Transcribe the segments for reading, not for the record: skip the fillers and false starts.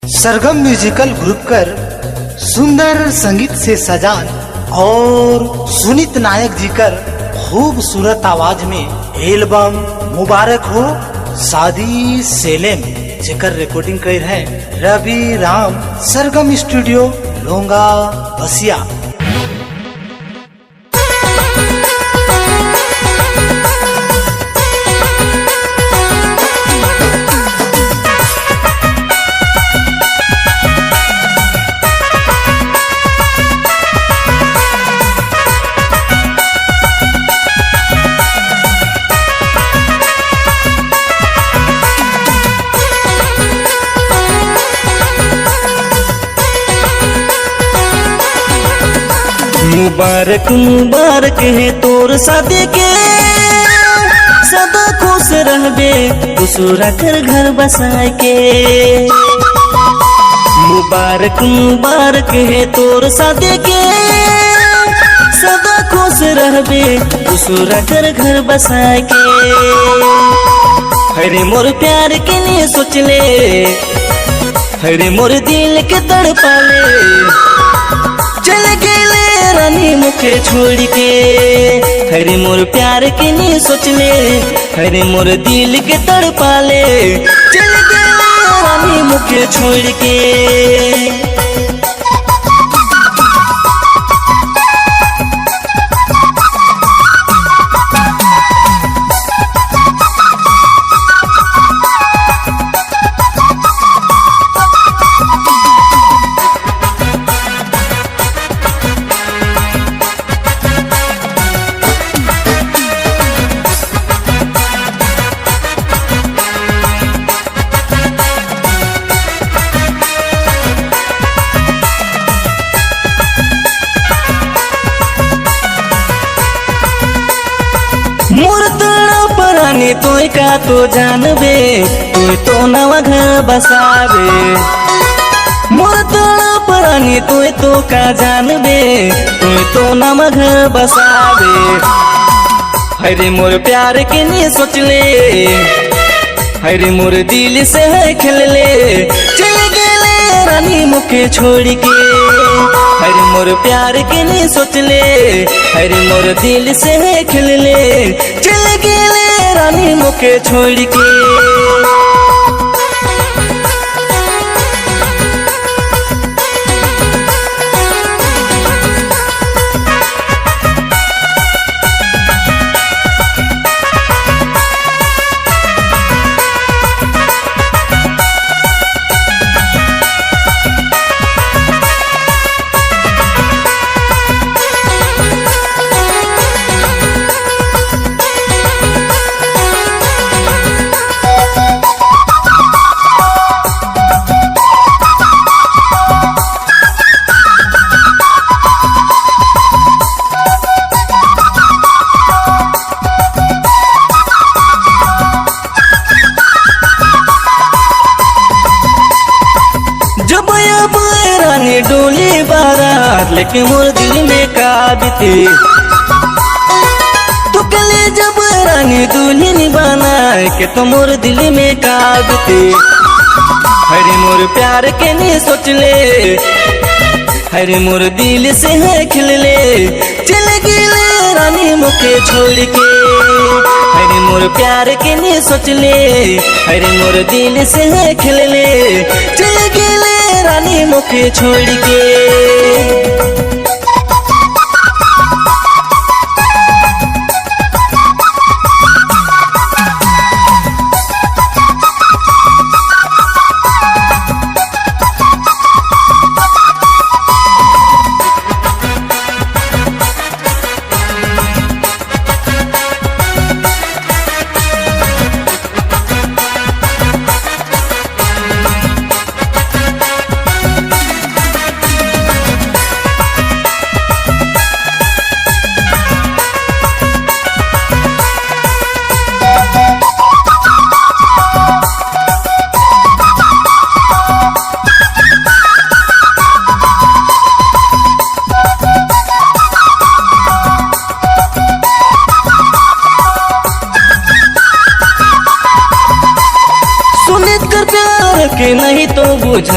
सरगम musical group कर सुंदर संगीत से सजान और सुनीत नायक जी कर खूबसूरत आवाज में एल्बम मुबारक हो शादी सेलेम जेकर रिकॉर्डिंग कर है रवि राम सरगम स्टूडियो लोंगा बसिया। मुबारक मुबारक है तोर शादी के, सदा खुश रहबे खुशरा कर घर बसाए के। मुबारक मुबारक है तोर शादी के, सदा खुश रहबे खुशरा कर घर बसाए के। हरे मोर प्यार के लिए सोच ले, हरे मोर दिल के तड़पा ले, चल गेले रानी मुखे छोड़ के। हरे मोर प्यार के नहीं सोच ले, हरे मोर दिल के तड़पा ले, चल गेले रानी मुखे छोड़ के। मोर तोड़ा परानी तोय का तो जानबे, तोय तो नवा घर बसावे। मोर तोड़ा परानी तोय तो का जानबे, तोय तो नवा घर बसावे। हरे मोर प्यार के नहीं सोच ले, हरे मोर दिल से है खेल ले, चल गेले रानी मुखे छोड़ के। हरे मोर प्यार के नहीं सोच ले, हरे मोर दिल से है खेल ले, चल गेले रानी मुखे छोड़ के। रानी डोली बारात लेकिन मोर दिल में का बीते, तो कले जब रानी दुल्हन बनाए के तो मोर दिल में का बीते। हरे मोर प्यार के नहीं सोच ले, हरे मोर दिल से है खिल ले, चल गेले रानी मुखे छोड़ के। हरे मोर प्यार के नहीं सोच ले, हरे मोर दिल से है खिल ले, चल गेले रानी मुखे छोड़ के।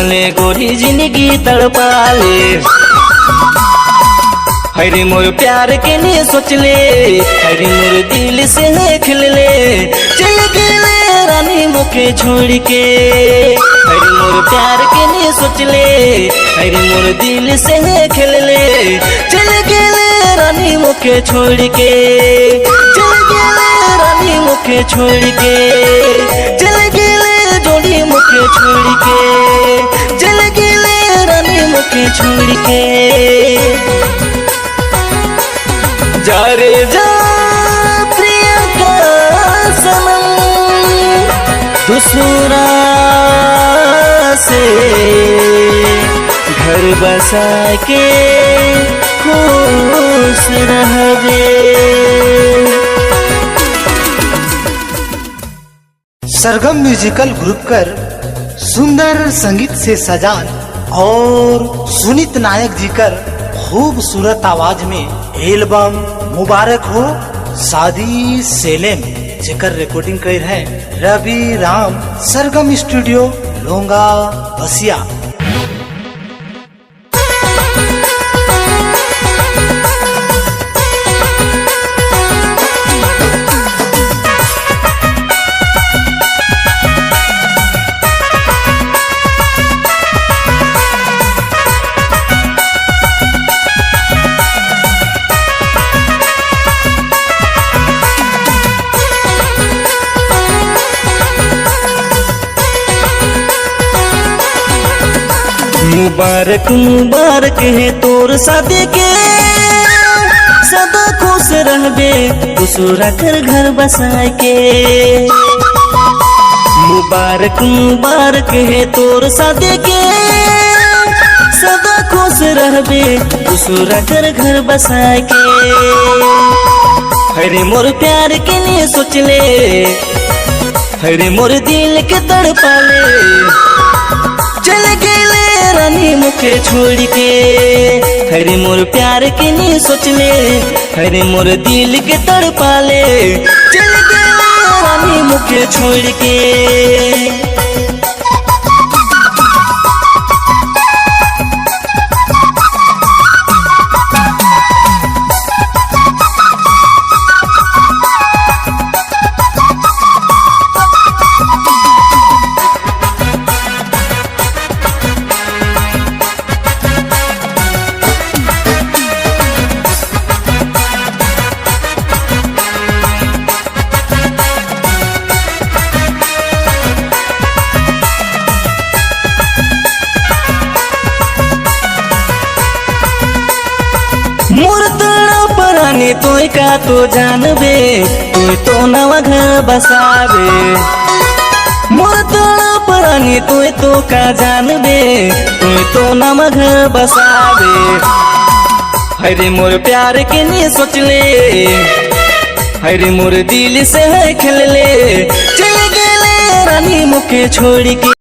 ले गोरी जिंदगी तड़पाले। हरे मोर प्यार के लिए सोच ले, हरे मोर दिल से खेल ले, चल गेले रानी मुके छोड़ के। हरे मोर प्यार के लिए सोच ले, हरे मोर दिल से खेल ले, चल गेले रानी मुके छोड़ के। चल गेले रानी मुके छोड़ के, चल गेले जोड़ी मुके छोड़ के, चल गेले रानी मुके छोड़ के। जा रे जा प्रिय का सनम, दूसरा से घर बसा के खुश रहबे। सरगम म्यूजिकल ग्रुप कर सुंदर संगीत से सजान और सुनीत नायक जी कर खूबसूरत आवाज में एल्बम मुबारक हो शादी सेलेम जेकर रिकॉर्डिंग कर है रवि राम सरगम स्टूडियो लोंगा बसिया। मुबारक मुबारक है तोर शादी के, सदा खुश रहबे दूसरा घर बसाए के। मुबारक मुबारक है तोर शादी के, सदा खुश रहबे दूसरा घर बसाए के। हरे मोर प्यार के लिए सोच ले, हरे मोर दिल के तड़पाले, चल गेले रानी मुके छोड़ के। हरे मोर प्यार के लिए सोच ले, हरे मोर दिल के तड़पाले, चल गेले रानी मुके छोड़ के। मोर तोड़ा परानी तोय का तो जानबे, तोय तो नवा घर बसावे। मोर तोड़ा परानी तोय तो का जानबे, तोय तो नवा घर बसावे। हरे मोर प्यार के लिए सोच ले, हरे मोर दिल से खेल ले, चल गेले रानी मुके छोड़ के।